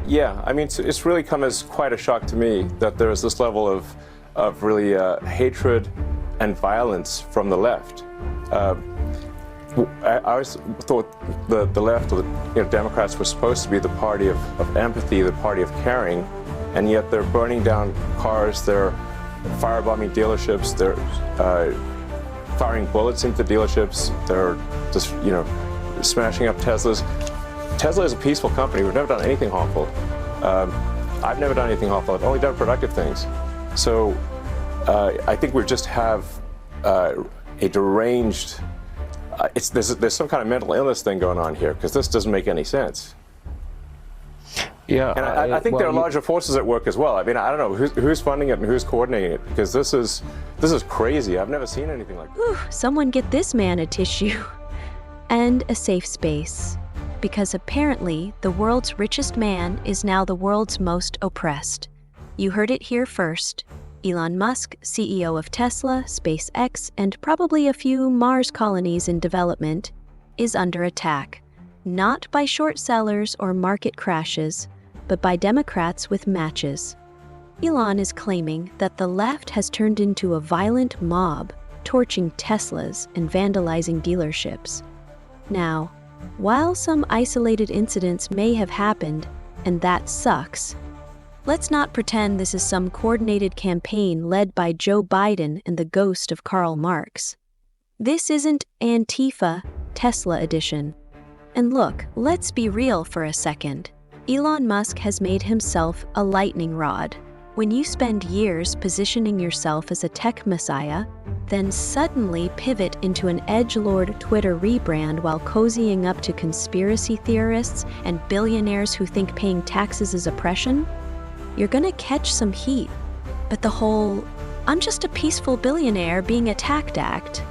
Yeah, I mean, it's really come as quite a shock to me that there's this level of really hatred and violence from the left. I always thought the left, or Democrats, were supposed to be the party of empathy, the party of caring, and yet they're burning down cars, they're firebombing dealerships, they're firing bullets into dealerships, they're just, smashing up Teslas. Tesla is a peaceful company. We've never done anything harmful. I've never done anything harmful. I've only done productive things. So I think we just have a deranged, there's some kind of mental illness thing going on here, because this doesn't make any sense. Yeah, and I think there are larger forces at work as well. I mean, I don't know who's funding it and who's coordinating it, because this is crazy. I've never seen anything like this. Whew, someone get this man a tissue. And a safe space. Because apparently, the world's richest man is now the world's most oppressed. You heard it here first. Elon Musk, CEO of Tesla, SpaceX, and probably a few Mars colonies in development, is under attack. Not by short sellers or market crashes, but by Democrats with matches. Elon is claiming that the left has turned into a violent mob, torching Teslas and vandalizing dealerships. Now, while some isolated incidents may have happened, and that sucks, let's not pretend this is some coordinated campaign led by Joe Biden and the ghost of Karl Marx. This isn't Antifa, Tesla edition. And look, let's be real for a second. Elon Musk has made himself a lightning rod. When you spend years positioning yourself as a tech messiah, then suddenly pivot into an edgelord Twitter rebrand while cozying up to conspiracy theorists and billionaires who think paying taxes is oppression, you're gonna catch some heat. But the whole, I'm just a peaceful billionaire being attacked act,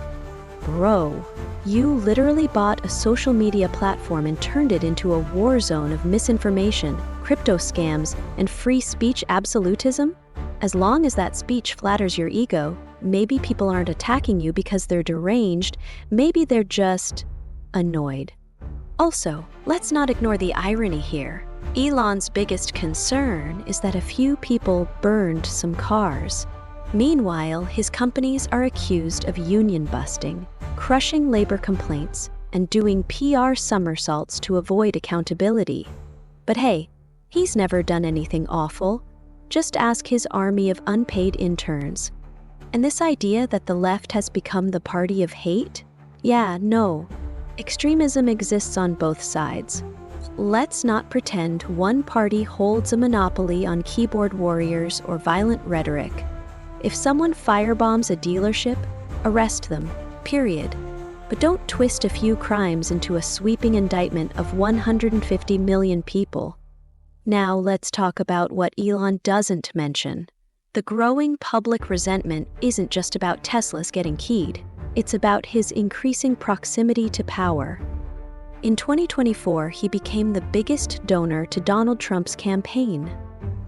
bro, you literally bought a social media platform and turned it into a war zone of misinformation, crypto scams, and free speech absolutism? As long as that speech flatters your ego, maybe people aren't attacking you because they're deranged, maybe they're just annoyed. Also, let's not ignore the irony here. Elon's biggest concern is that a few people burned some cars. Meanwhile, his companies are accused of union busting, crushing labor complaints, and doing PR somersaults to avoid accountability. But hey, he's never done anything awful. Just ask his army of unpaid interns. And this idea that the left has become the party of hate? Yeah, no. Extremism exists on both sides. Let's not pretend one party holds a monopoly on keyboard warriors or violent rhetoric. If someone firebombs a dealership, arrest them, period. But don't twist a few crimes into a sweeping indictment of 150 million people. Now let's talk about what Elon doesn't mention. The growing public resentment isn't just about Teslas getting keyed. It's about his increasing proximity to power. In 2024, he became the biggest donor to Donald Trump's campaign.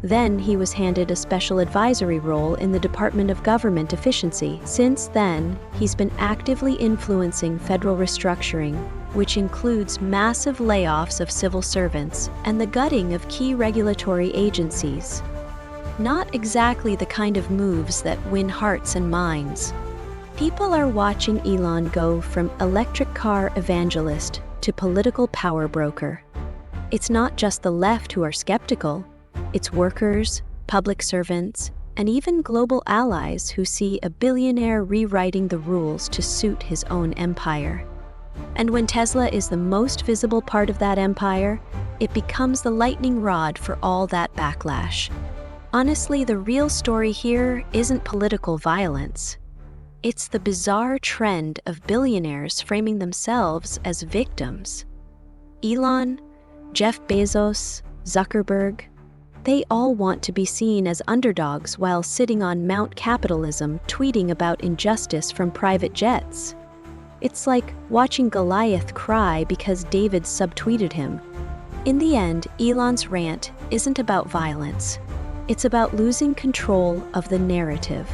Then he was handed a special advisory role in the Department of Government Efficiency. Since then, he's been actively influencing federal restructuring, which includes massive layoffs of civil servants and the gutting of key regulatory agencies. Not exactly the kind of moves that win hearts and minds. People are watching Elon go from electric car evangelist to political power broker. It's not just the left who are skeptical. It's workers, public servants, and even global allies who see a billionaire rewriting the rules to suit his own empire. And when Tesla is the most visible part of that empire, it becomes the lightning rod for all that backlash. Honestly, the real story here isn't political violence. It's the bizarre trend of billionaires framing themselves as victims. Elon, Jeff Bezos, Zuckerberg, they all want to be seen as underdogs while sitting on Mount Capitalism tweeting about injustice from private jets. It's like watching Goliath cry because David subtweeted him. In the end, Elon's rant isn't about violence. It's about losing control of the narrative.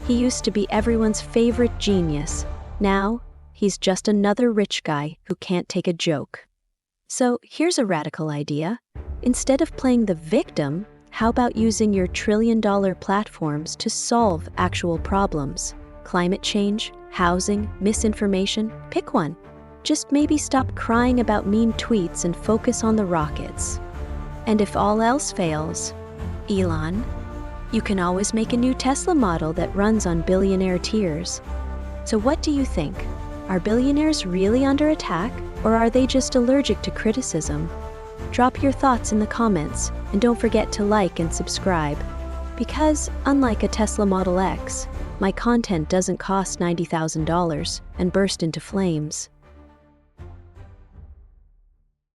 He used to be everyone's favorite genius. Now, he's just another rich guy who can't take a joke. So here's a radical idea. Instead of playing the victim, how about using your trillion-dollar platforms to solve actual problems? Climate change, housing, misinformation, pick one. Just maybe stop crying about mean tweets and focus on the rockets. And if all else fails, Elon, you can always make a new Tesla model that runs on billionaire tears. So what do you think? Are billionaires really under attack, or are they just allergic to criticism? Drop your thoughts in the comments, and don't forget to like and subscribe. Because, unlike a Tesla Model X, my content doesn't cost $90,000 and burst into flames.